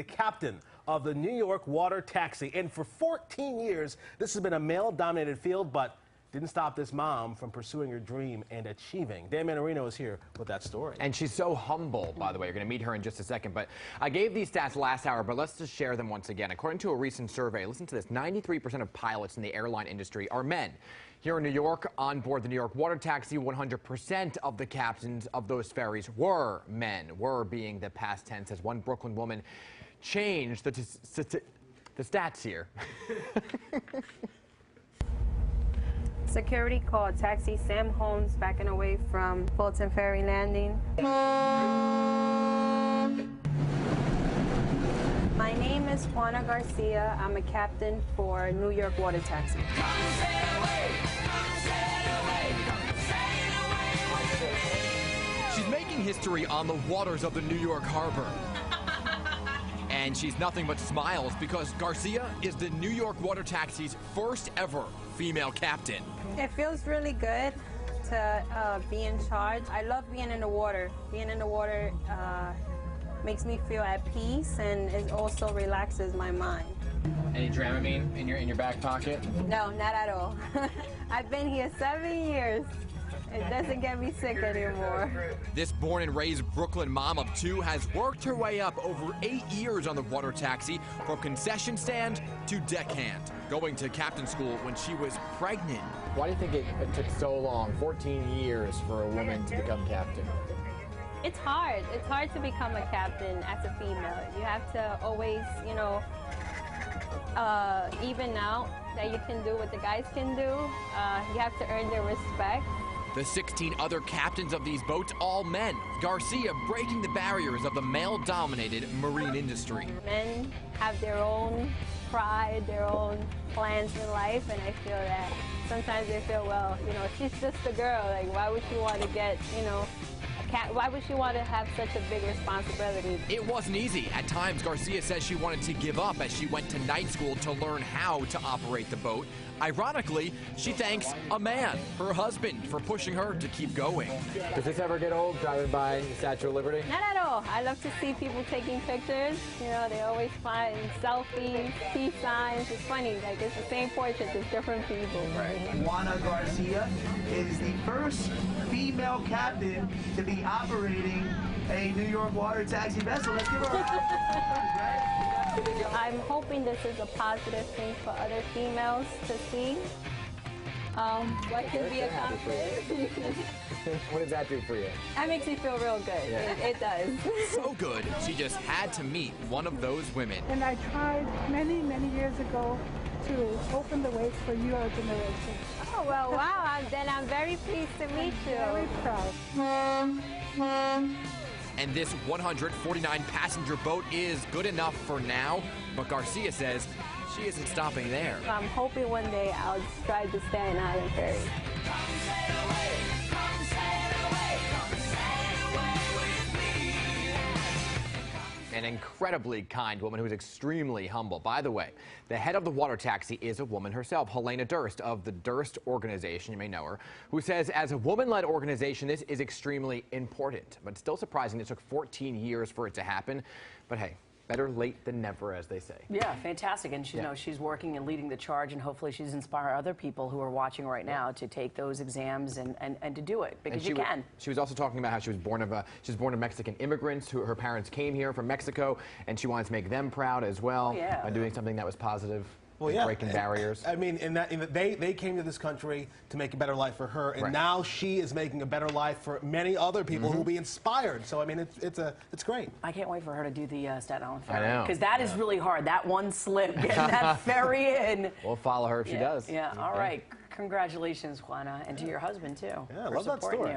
the captain of the New York water taxi. And for 14 years, this has been a male-dominated field, but didn't stop this mom from pursuing her dream and achieving. Dan Manarino is here with that story. And she's so humble, by the way. You're going to meet her in just a second. But I gave these stats last hour, but let's just share them once again. According to a recent survey, listen to this, 93% of pilots in the airline industry are men. Here in New York, on board the New York water taxi, 100% of the captains of those ferries were men. Were being the past tense, as one Brooklyn woman changed the stats here. Security called taxi Sam Holmes backing away from Fulton Ferry Landing. My name is Juana Garcia. I'm a captain for New York water taxi. She's making history on the waters of the New York harbor. And she's nothing but smiles because Garcia is the New York water taxi's first ever female captain. It feels really good to be in charge. I love being in the water. Being in the water makes me feel at peace, and it also relaxes my mind. Any Dramamine in your back pocket? No, not at all. I've been here 7 years. It doesn't get me sick anymore. This born and raised Brooklyn mom of two has worked her way up over 8 years on the water taxi, from concession stand to deckhand, going to captain school when she was pregnant. Why do you think it took so long, 14 years, for a woman to become captain? It's hard. It's hard to become a captain as a female. You have to always, even out that you can do what the guys can do. You have to earn their respect. The 16 other captains of these boats, all men. Garcia breaking the barriers of the male-dominated marine industry. Men have their own pride, their own plans in life, and I feel that sometimes they feel, well, she's just a girl. Like, why would she want to get, why would she want to have such a big responsibility? It wasn't easy. At times, Garcia says she wanted to give up as she went to night school to learn how to operate the boat. Ironically, she thanks a man, her husband, for pushing her to keep going. Does this ever get old, driving by the Statue of Liberty? Not at all. I love to see people taking pictures. They always find selfies, peace signs. It's funny, like it's the same portrait, just different people. Right. Juana Garcia is the first female captain to be operating a New York water taxi vessel. Let's give her a round of applause, right? I'm hoping this is a positive thing for other females to see. What can be accomplished. What does that do for you? That makes me feel real good. Yeah. It does. So good, she just had to meet one of those women. And I tried many, many years ago to open the way for your generation. Oh, well, wow. Then I'm very pleased to meet you. Very proud. And this 149-passenger boat is good enough for now, but Garcia says she isn't stopping there. I'm hoping one day I'll try to Staten Island Ferry. An incredibly kind woman who's extremely humble. By the way, the head of the water taxi is a woman herself, Elena Durst of the Durst organization, you may know her, who says as a woman-led organization, this is extremely important. But still surprising, it took 14 years for it to happen. But hey, better late than never, as they say. Yeah, fantastic. And she's working and leading the charge, and hopefully she's inspired other people who are watching right now to take those exams and to do it, because you can. She was also talking about how she was born of Mexican immigrants who her parents came here from Mexico, and she wanted to make them proud as well by doing something that was positive. Well, yeah, breaking barriers. I mean, they came to this country to make a better life for her, and now she is making a better life for many other people who will be inspired. So I mean, it's great. I can't wait for her to do the Staten Island Ferry. I know, because that is really hard. That one slip, getting that ferry in. We'll follow her if she does. Yeah. All right. Congratulations, Juana, and to your husband too. Yeah, I love that story.